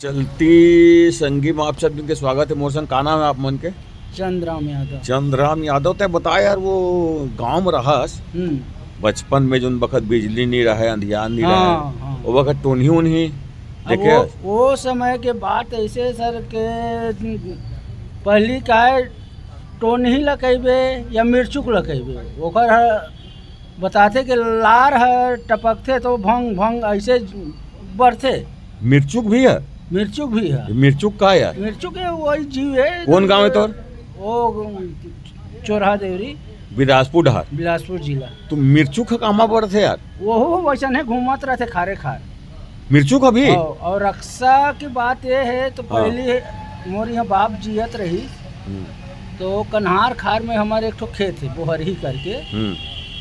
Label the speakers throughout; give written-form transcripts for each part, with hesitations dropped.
Speaker 1: चलती संगी में आप सब के स्वागत है। मोरसन का नाम है आप मन के?
Speaker 2: चंद्रराम यादव।
Speaker 1: चंद्रराम यादव। ते बता यार, वो गांव में रहस बचपन में जोन वक्त बिजली नहीं रहे, अंधियार नहीं रहे, वो वक्त टोनी उन्हीं देखे।
Speaker 2: वो समय के बात ऐसे सर के पहली काय टोनी लकैबे या मिर्चुक लकैबे, ओकर बताते कि लार है टपकते तो भंग भंग ऐसे बढ़ते।
Speaker 1: मिर्चुक भी है?
Speaker 2: मिर्चुक भी है।
Speaker 1: मिर्चुक का यार?
Speaker 2: मिर्चुक है वही जीव है।
Speaker 1: कौन गांव है तोर?
Speaker 2: वो चोरहा देवरी,
Speaker 1: बिलासपुर डहर,
Speaker 2: बिलासपुर जिला।
Speaker 1: तो मिर्चुक का कामा पड़ते यार?
Speaker 2: वो वैसा है, घूमत रहते खारे खार
Speaker 1: मिर्चुक अभी।
Speaker 2: और रक्षा की बात ये है तो पहले मोर यहाँ बाप जियत रही तो कन्हार खार में हमारे एक ठो खेत है बोहरी करके,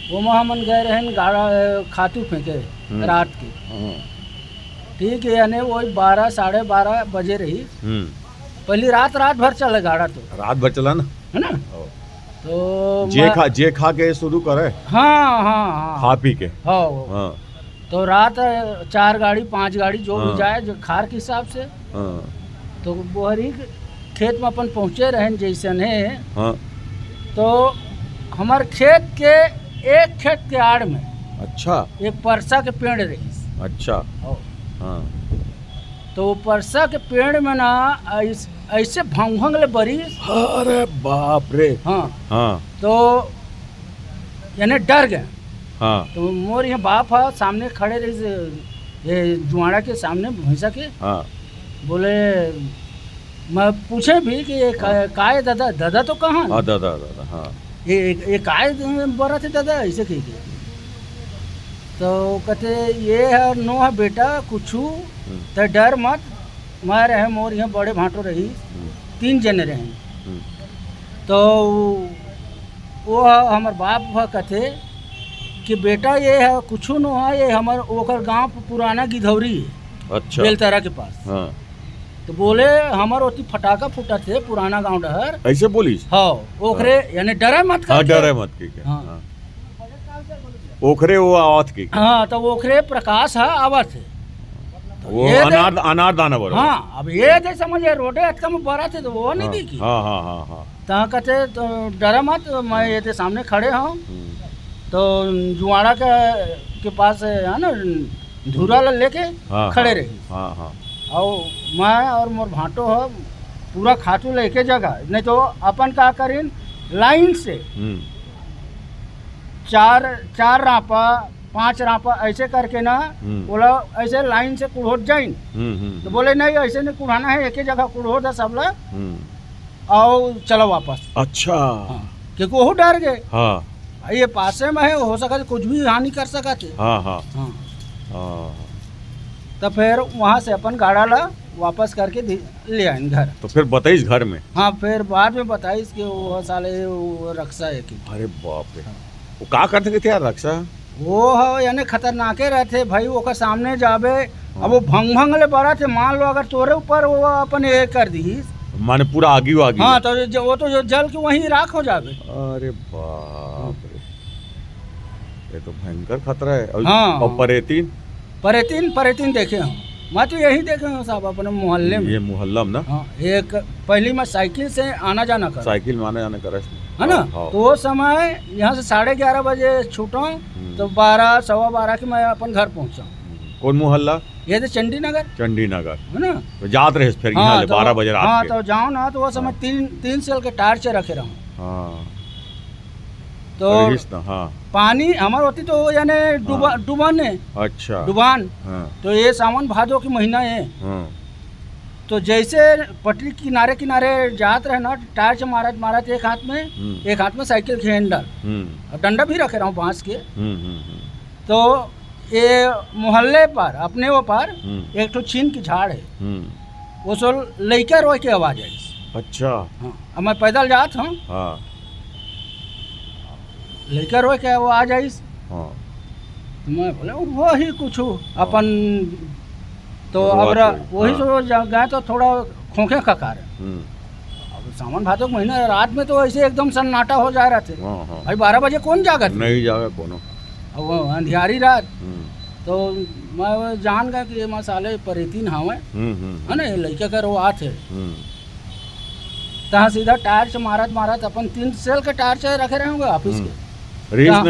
Speaker 2: वो में हमन गए रहे गाड़ा खातू फेंके रात के। ठीक है, यानी वही 12 साढ़े 12 बजे रही। पहली रात भर चले गाड़ा, तो
Speaker 1: रात भर चला ना,
Speaker 2: है ना। तो
Speaker 1: जे खा के शुरू करे।
Speaker 2: हाँ
Speaker 1: खा पी के।
Speaker 2: हाँ। तो रात 4 गाड़ी 5 गाड़ी जो भी जाए जो खार के हिसाब से। तो बोहरी खेत में अपन पहुँचे रहे जैसन है। तो हमारे खेत के एक खेत के आड़ में
Speaker 1: अच्छा
Speaker 2: एक परसा के पेड़ रही।
Speaker 1: अच्छा।
Speaker 2: तो परसा के पेड़ में ना ऐसे भंग भंग ले बरी।
Speaker 1: अरे बाप रे।
Speaker 2: हाँ। तो यानी डर गए। तो मोर यहाँ बाप है सामने खड़े रही, ये जुआड़ा के सामने भैंसा के। बोले, मैं पूछे भी कि ये काय दादा तो कहाँ?
Speaker 1: दादा।
Speaker 2: ये काय बड़ा थे दादा ऐसे कही के। तो कहते ये है नो है बेटा कुछ तो डर मत, मैं रहे मोर यहाँ बड़े भाटो रही 3 जने रहे। तो वो हमार बाप कहते कि बेटा ये है कुछ न है, ये हमार ओकर गांव पुराना गिधौरी है। अच्छा। बेलतारा के पास। तो बोले हमार ओती फटाका फूटा थे पुराना गांव डहर।
Speaker 1: ऐसे बोलिस? हाँ।
Speaker 2: ओखरे यानी डरे मत कर।
Speaker 1: डरे मत के। हाँ। ओखरे वो आवत की। हाँ, तो
Speaker 2: ओखरे प्रकाश है आवत है।
Speaker 1: वो अनार दाना बड़ा।
Speaker 2: हाँ, अब ये दे समझे रोडे अटका में बड़ा थे तो वो नहीं देखी।
Speaker 1: हाँ।
Speaker 2: तो कहते तो डरा मत, मैं ये ते सामने खड़े हूँ। तो जुआड़ा के पास है ना धूरा लेके खड़े रही। और मैं और मोर भाटो है पूरा खातू लेके जगह, नहीं तो अपन का करीन लाइन से 4 रापा 5 रापा ऐसे करके ना बोला ऐसे लाइन से कुड़होट जाइन। तो बोले नहीं ऐसे नहीं कुड़ाना है, एक ही जगह कुड़होट है सब लोग और चलो वापस। अच्छा। क्योंकि वो डर गए। ये पासे में है, हो सका कुछ भी हानि कर सका थे। तो फिर वहाँ से अपन गाड़ा ला वापस करके ले आए घर।
Speaker 1: तो फिर बताइस घर में? हाँ,
Speaker 2: फिर बाद में बताइस कि वो साले वो रक्षा है कि।
Speaker 1: अरे बाप रे। वो का करते थे यार रक्षा?
Speaker 2: वो है यानी खतरनाके रहते भाई, वो का सामने जाबे। अब वो भंग भंग ले बड़ा थे, मान लो अगर तोरे ऊपर वो अपन ये कर दी
Speaker 1: माने पूरा आगी।
Speaker 2: हाँ, तो वो तो जल के वहीं राख हो जाबे।
Speaker 1: अरे बाप रे, ये तो भयंकर खतरा है।
Speaker 2: हाँ।
Speaker 1: और परेतीन देखे हम, मैं तो यही देखे हूँ साहब अपने मोहल्ले में। ये मोहल्ला में ना?
Speaker 2: हाँ, एक पहली मैं साइकिल से आना जाना कर।
Speaker 1: साइकिल में आना जाना कर
Speaker 2: है ना। तो वो समय यहाँ से 11:30 बजे छूटा तो 12 सवा 12 के मैं अपन घर पहुँचा।
Speaker 1: कौन मोहल्ला? ये
Speaker 2: तो चंडी नगर
Speaker 1: है ना। तो जात रहे फिर 12 बजे रात।
Speaker 2: हाँ, तो जाओ ना, तो वो समय 3 सेल के टार्च रखे रहूँ। तो पानी हमारे होती तो यानी डुबान है। अच्छा। डुबान। तो ये सावन भादो की महीना है। तो जैसे पटरी किनारे जात रहे ना, टार्च मारत एक हाथ में साइकिल के हैंडल और डंडा भी रखे रहूँ बांस के। तो ये मोहल्ले पर अपने वो पर एक तो छीन की झाड़ है, वो सो लइका रोए के आवाज आई। अच्छा। हाँ, अब मैं पैदल जात हूँ। लइका रोए के वो आ जाइस। तो मैं बोले वही कुछ अपन तो अब वही जो गए तो थोड़ा खोखे खकार है। अब सावन भादो का महीना रात में तो ऐसे एकदम सन्नाटा हो जा रहा थे भाई। 12 बजे कौन जागा?
Speaker 1: नहीं जागा कोनो।
Speaker 2: अब अंधियारी रात तो मैं वो जान गया कि ये मसाले परेतीन हवे है ना, ये लड़का कर वो आते तहाँ सीधा टार्च मारत अपन 3 सेल के टार्च रखे रहे होंगे ऑफिस के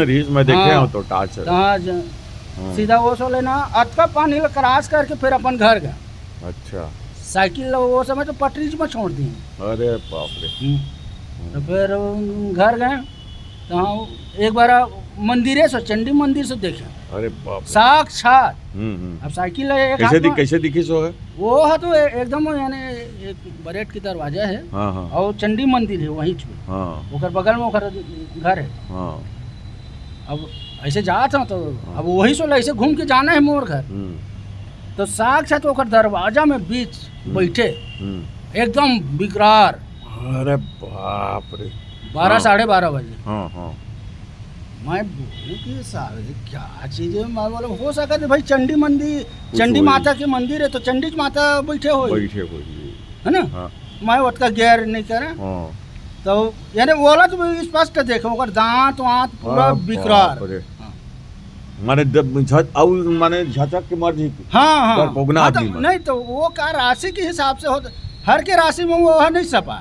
Speaker 1: रीस मैं देखे हूँ तो टार्च
Speaker 2: सीधा वो सो लेना अतका पानी क्रॉस करके फिर अपन घर गए।
Speaker 1: अच्छा
Speaker 2: साइकिल वो समय तो पटरी में छोड़ दी।
Speaker 1: अरे बाप रे।
Speaker 2: तो फिर घर गए तो एक बार मंदिरे से चंडी मंदिर से देखे।
Speaker 1: अरे बाप
Speaker 2: साक्षात। अब साइकिल
Speaker 1: कैसे दिखी सो है
Speaker 2: वो है तो एकदम यानी एक बरेट की दरवाजा है। और चंडी मंदिर है वहीं पे बगल में घर है। अब ऐसे जात हूँ तो अब वही सो ऐसे घूम के जाना है मोर घर। तो साक्षात ओकर दरवाजा में बीच बैठे एकदम बिकरार।
Speaker 1: अरे बाप रे।
Speaker 2: 12 साढ़े 12 बजे। मैं बोलूं कि सारे क्या चीज है। मैं बोला हो सका भाई चंडी मंदिर, चंडी माता के मंदिर है तो चंडी माता बैठे हो है ना। मैं उसका गैर नहीं करे तो यानी बोला तो स्पष्ट देखो दांत वांत पूरा बिकरार
Speaker 1: माने माने झटक के मर जी।
Speaker 2: नहीं तो वो का राशि के हिसाब से होता, हर के राशि में वो नहीं सपा।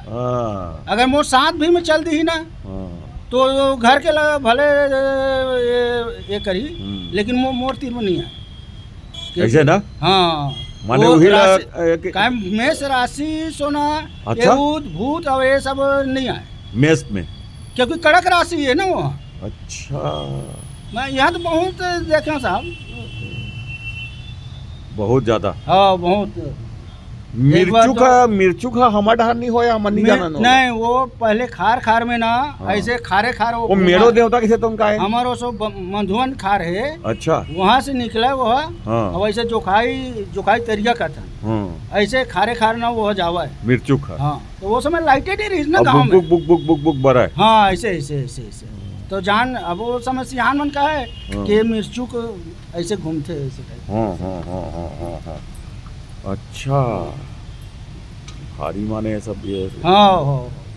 Speaker 2: अगर मोर साथ भी में चल दी ना तो घर के भले ये करी लेकिन मोर तीर में नहीं है
Speaker 1: ऐसे ना। माने
Speaker 2: वही मेष राशि सोना भूत और ये सब नहीं आए
Speaker 1: मेष में
Speaker 2: क्योंकि कड़क राशि है ना वो।
Speaker 1: अच्छा
Speaker 2: मैं यहाँ तो बहुत देखे साहब,
Speaker 1: बहुत ज्यादा।
Speaker 2: हाँ बहुत।
Speaker 1: मिर्चू का हमार डहार नहीं होया मन नहीं जाना
Speaker 2: नहीं वो पहले खार में ना ऐसे खारे
Speaker 1: वो मेरो देवता कैसे तुम का है
Speaker 2: हमारो सो मधुवन खार है।
Speaker 1: अच्छा
Speaker 2: वहाँ से निकला वो अब ऐसे जोखाई तरिया का था ऐसे खारे खार ना वो जावा है
Speaker 1: मिर्चू खा।
Speaker 2: हाँ तो वो समय लाइटेड ही रही ना गाँव में
Speaker 1: बुक बड़ा है।
Speaker 2: हाँ ऐसे तो जान अब वो समय सियान मन का है कि मिर्चू को ऐसे घूमते ऐसे।
Speaker 1: अच्छा भारी माने सब ये।
Speaker 2: हाँ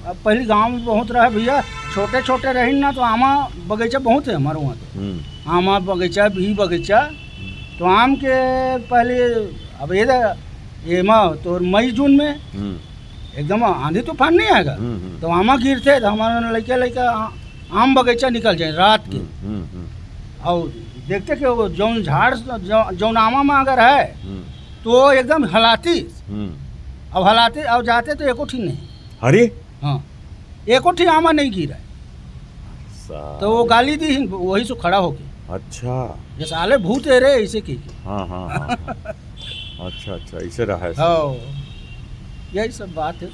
Speaker 2: अब पहले गांव में बहुत रहा भैया, छोटे छोटे रही ना तो आमा बगीचा बहुत है हमारे वहाँ तो आमा बगीचा भी बगीचा। तो आम के पहले अब ये तो मई जून में एकदम आंधी तूफान नहीं आएगा तो आमा गिरते तो हमारे लड़के आम बगीचा निकल जाए रात के। और देखते कि जौन झाड़ जौन आमा में अगर है तो एकदम हलाती। अब हलाते अब जाते तो एको ठीक नहीं।
Speaker 1: अरे
Speaker 2: हाँ एको ठीक आमा नहीं गिरा तो वो गाली दी वही से खड़ा होके।
Speaker 1: अच्छा
Speaker 2: ये साले भूत है रे ऐसे की।
Speaker 1: हाँ अच्छा ऐसे रहा है।
Speaker 2: हाँ यही सब बात है।